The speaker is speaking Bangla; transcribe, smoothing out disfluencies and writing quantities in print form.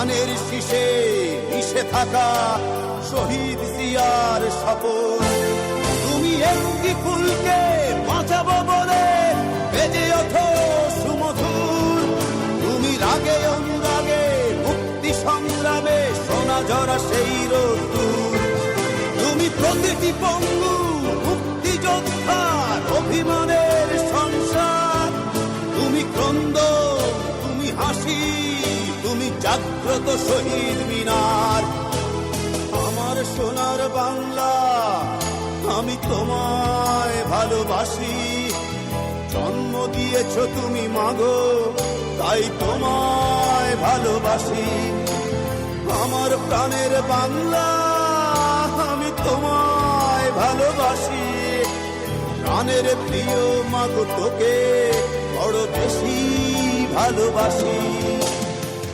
ধানের শীষে মিশে থাকা শহীদ জিয়ার শপথ। তুমি একটি ফুলকে বাঁচাবো বলে বেজে ওঠো সুমধুর। তুমি রাগে অনুরাগে মুক্তি সংগ্রামে সোনা ঝরা সেই রোদ্দুর। তুমি প্রতিটি পঙ্গু মুক্তিযোদ্ধার অভিমানের সংসার। তুমি ক্রন্দন, তুমি হাসি, তুমি জাগ্রত শহীদ মিনার। আমার সোনার বাংলা, আমি তোমায় ভালোবাসি। জন্ম দিয়েছ তুমি মাগো, তাই তোমায় ভালোবাসি। আমার প্রাণের বাংলা, আমি তোমায় ভালোবাসি। প্রাণের প্রিয় মাগো, তোকে বড় বেশি ভালোবাসি।